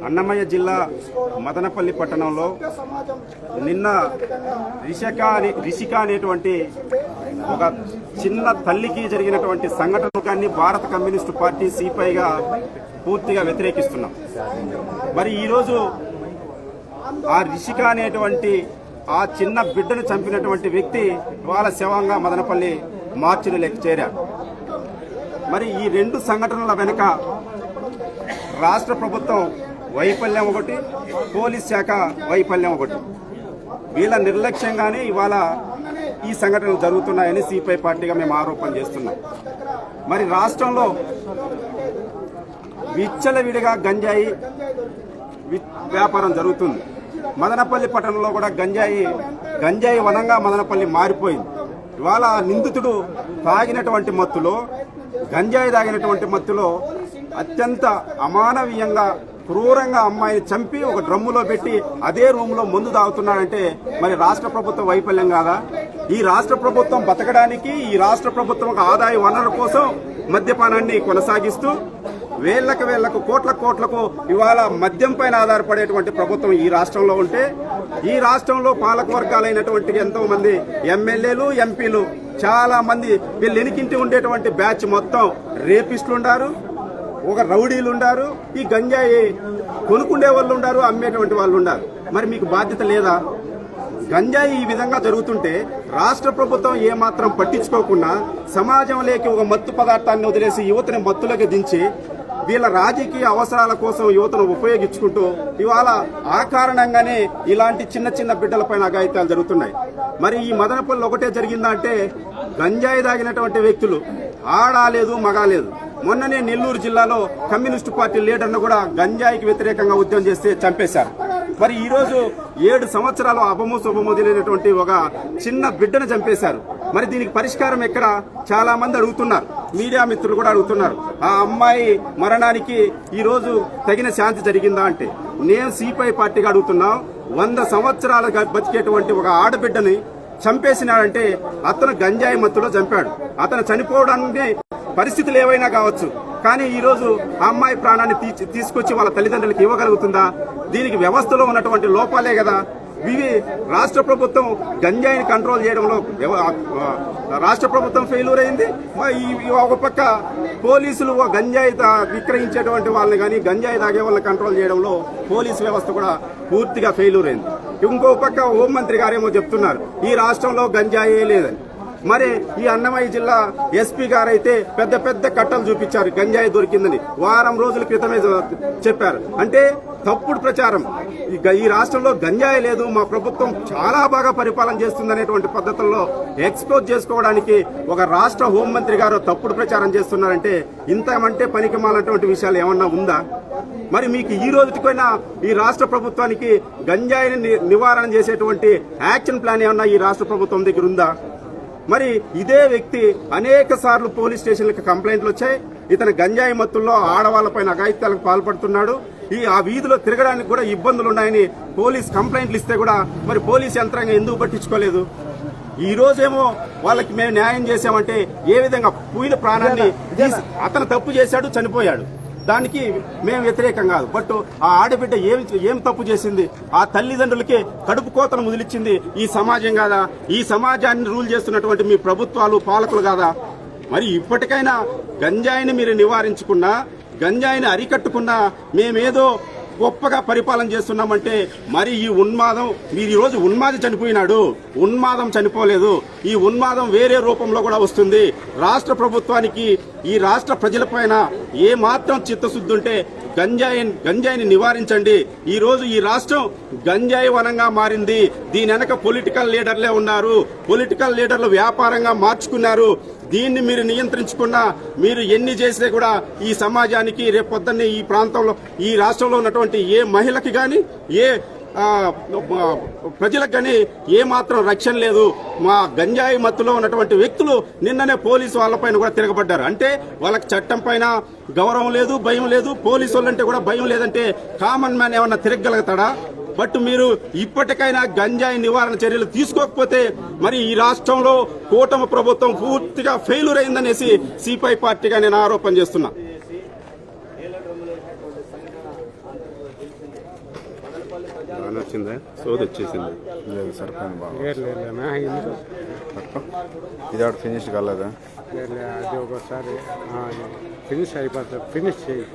అన్నమయ్య జిల్లా మదనపల్లి పట్టణంలో నిన్న రిషిక అనేటువంటి ఒక చిన్న తల్లికి జరిగినటువంటి సంఘటనని భారత కమ్యూనిస్టు పార్టీ సిపిఐగా పూర్తిగా వ్యతిరేకిస్తున్నాం. మరి ఈరోజు ఆ రిషిక అనేటువంటి ఆ చిన్న బిడ్డను చంపినటువంటి వ్యక్తి వాళ్ళ శవంగా మదనపల్లి మార్చిలోకి చేరారు. మరి ఈ రెండు సంఘటనల వెనుక రాష్ట్ర ప్రభుత్వం వైఫల్యం ఒకటి, పోలీస్ శాఖ వైఫల్యం ఒకటి. వీళ్ళ నిర్లక్ష్యంగానే ఇవాళ ఈ సంఘటనలు జరుగుతున్నాయని సిపిఐ పార్టీగా మేము ఆరోపణ చేస్తున్నాం. మరి రాష్ట్రంలో విచ్చలవిడిగా గంజాయి వ్యాపారం జరుగుతుంది. మదనపల్లి పట్టణంలో కూడా గంజాయి వనంగా మదనపల్లి మారిపోయింది. ఇవాళ నిందితుడు తాగినటువంటి మత్తులో, గంజాయి తాగినటువంటి మత్తులో అత్యంత అమానవీయంగా క్రూరంగా అమ్మాయిని చంపి ఒక డ్రమ్ములో పెట్టి అదే రూమ్లో మందు తాగుతున్నాడంటే మరి రాష్ట్ర ప్రభుత్వం వైఫల్యం కాదా? ఈ రాష్ట్ర ప్రభుత్వం బతకడానికి, ఈ రాష్ట్ర ప్రభుత్వం ఆదాయ వనరుల కోసం మద్యపానాన్ని కొనసాగిస్తూ వేళ్లకు కోట్లకు ఇవాళ మద్యం పైన ఆధారపడేటువంటి ప్రభుత్వం ఈ రాష్ట్రంలో ఉంటే, ఈ రాష్ట్రంలో పాలక వర్గాలైనటువంటి ఎంతో మంది ఎమ్మెల్యేలు, ఎంపీలు, చాలా మంది వీళ్ళు ఎనికింటి ఉండేటువంటి బ్యాచ్ మొత్తం రేపిస్టులు ఉండారు, ఒక రౌడీలు ఉండారు, ఈ గంజాయి కొనుక్కుండే వాళ్ళు ఉండారు, అమ్మేటువంటి వాళ్ళు ఉండారు. మరి మీకు బాధ్యత లేదా? గంజాయి ఈ విధంగా జరుగుతుంటే రాష్ట్ర ప్రభుత్వం ఏమాత్రం పట్టించుకోకుండా సమాజంలోకి ఒక మత్తు పదార్థాన్ని వదిలేసి యువతని మత్తులోకి దించి వీళ్ళ రాజకీయ అవసరాల కోసం యువతను ఉపయోగించుకుంటూ ఇవాళ ఆ కారణంగానే ఇలాంటి చిన్న బిడ్డలపైన అఘాయిత్యాలు జరుగుతున్నాయి. మరి ఈ మదనపల్లి ఒకటే జరిగిందా అంటే గంజాయి తాగినటువంటి వ్యక్తులు ఆడాలేదు, మగాలేదు. మొన్ననే నెల్లూరు జిల్లాలో కమ్యూనిస్టు పార్టీ లీడర్ను కూడా గంజాయికి వ్యతిరేకంగా ఉద్యమం చేస్తే చంపేశారు. మరి ఈరోజు 7 సంవత్సరాలు అపమో తెలియనటువంటి ఒక చిన్న బిడ్డను చంపేశారు. మరి దీనికి పరిష్కారం ఎక్కడ? చాలా మంది అడుగుతున్నారు, మీడియా మిత్రులు కూడా అడుగుతున్నారు. ఆ అమ్మాయి మరణానికి ఈరోజు తగిన శాంతి జరిగిందా అంటే నేను సిపిఐ పార్టీగా అడుగుతున్నాం. 100 సంవత్సరాలు బతికేటువంటి ఒక ఆడబిడ్డని చంపేసినాడంటే అతను గంజాయి మత్తులో చంపాడు. అతను చనిపోవడానికి పరిస్థితులు ఏవైనా కావచ్చు, కానీ ఈరోజు ఆ అమ్మాయి ప్రాణాన్ని తీసుకొచ్చి వాళ్ళ తల్లిదండ్రులకు ఇవ్వగలుగుతుందా? దీనికి వ్యవస్థలో ఉన్నటువంటి లోపాలే కదా. ఇవి రాష్ట్ర ప్రభుత్వం గంజాయిని కంట్రోల్ చేయడంలో రాష్ట్ర ప్రభుత్వం ఫెయిల్యూర్ అయింది. ఒక పక్క పోలీసులు గంజాయి విక్రయించేటువంటి వాళ్ళని కానీ గంజాయి తాగే వాళ్ళని కంట్రోల్ చేయడంలో పోలీసు వ్యవస్థ కూడా పూర్తిగా ఫెయిల్యూర్ అయింది. ఇంకో పక్క హోంమంత్రి గారేమో చెప్తున్నారు ఈ రాష్ట్రంలో గంజాయే లేదని. మరి ఈ అన్నమయ్య జిల్లా ఎస్పీ గారైతే పెద్ద కట్టలు చూపించారు గంజాయి దొరికిందని, వారం రోజుల క్రితమే చెప్పారు. అంటే తప్పుడు ప్రచారం. ఈ రాష్ట్రంలో గంజాయి లేదు, మా ప్రభుత్వం చాలా బాగా పరిపాలన చేస్తుందనేటువంటి పద్ధతుల్లో ఎక్స్పోజ్ చేసుకోవడానికి ఒక రాష్ట్ర హోంమంత్రి గారు తప్పుడు ప్రచారం చేస్తున్నారంటే ఇంతమంటే పనికిమాలటువంటి విషయాలు ఏమన్నా ఉందా? మరి మీకు ఈ రోజుకైనా ఈ రాష్ట్ర ప్రభుత్వానికి గంజాయిని నివారణ చేసేటువంటి యాక్షన్ ప్లాన్ ఏమన్నా ఈ రాష్ట్ర ప్రభుత్వం దగ్గర ఉందా? మరి ఇదే వ్యక్తి అనేక సార్లు పోలీస్ స్టేషన్లకు కంప్లైంట్లు వచ్చాయి. ఇతను గంజాయి మత్తుల్లో ఆడవాళ్లపైన అఘాయిత్యాలకు పాల్పడుతున్నాడు, ఆ వీధిలో తిరగడానికి కూడా ఇబ్బందులు ఉన్నాయని పోలీస్ కంప్లైంట్లు ఇస్తే కూడా మరి పోలీస్ యంత్రాంగం ఎందుకు పట్టించుకోలేదు? ఈ రోజేమో వాళ్ళకి మేము న్యాయం చేశామంటే ఏ విధంగా పూయిన ప్రాణాన్ని అతను తప్పు చేశాడు, చనిపోయాడు, దానికి మేము వ్యతిరేకం కాదు. బట్ ఆ ఆడబిడ్డ ఏం తప్పు చేసింది? ఆ తల్లిదండ్రులకి కడుపు కోతను ముదిలిచ్చింది ఈ సమాజం కాదా? ఈ సమాజాన్ని రూల్ చేస్తున్నటువంటి మీ ప్రభుత్వాలు, పాలకులు కాదా? మరి ఇప్పటికైనా గంజాయిని మీరు నివారించుకున్నా, గంజాయిని అరికట్టుకున్నా మేమేదో గొప్పగా పరిపాలన చేస్తున్నామంటే మరి ఈ ఉన్మాదం, మీరు ఈరోజు ఉన్మాది చనిపోయినాడు, ఉన్మాదం చనిపోలేదు. ఈ ఉన్మాదం వేరే రూపంలో కూడా వస్తుంది. రాష్ట్ర ప్రభుత్వానికి, ఈ రాష్ట్ర ప్రజలపైన ఏ మాత్రం చిత్తశుద్ధి ఉంటే గంజాయిని నివారించండి. ఈ రోజు ఈ రాష్ట్రం గంజాయి వనంగా మారింది. దీని వెనక పొలిటికల్ లీడర్లే ఉన్నారు, పొలిటికల్ లీడర్లు వ్యాపారంగా మార్చుకున్నారు. దీన్ని మీరు నియంత్రించకుండా మీరు ఎన్ని చేస్తే కూడా ఈ సమాజానికి రేపొద్దున్నే ఈ ప్రాంతంలో, ఈ రాష్ట్రంలో ఉన్నటువంటి ఏ మహిళకి కానీ ఏ ప్రజలకు కానీ ఏమాత్రం రక్షణ లేదు. మా గంజాయి మత్తులో ఉన్నటువంటి వ్యక్తులు నిన్ననే పోలీసు వాళ్ళపైన కూడా తిరగబడ్డారు. అంటే వాళ్ళకి చట్టం పైన గౌరవం లేదు, భయం లేదు. పోలీసు వాళ్ళంటే కూడా భయం లేదంటే కామన్ మ్యాన్ ఏమన్నా తిరగలుగుతాడా? బట్ మీరు ఇప్పటికైనా గంజాయి నివారణ చర్యలు తీసుకోకపోతే మరి ఈ రాష్ట్రంలో కూటమి ప్రభుత్వం పూర్తిగా ఫెయిల్యూర్ అయిందనేసి సిపిఐ పార్టీగా నేను ఆరోపణ చేస్తున్నా. బాగానే వచ్చిందా? సోది వచ్చేసింది. లేదు సరిపోయింది బాగా. ఎందుకు ఇది ఒకటి ఫినిష్ కాలేదా? అది ఒకసారి ఫినిష్ అయిపోతుంది, ఫినిష్ చేయి.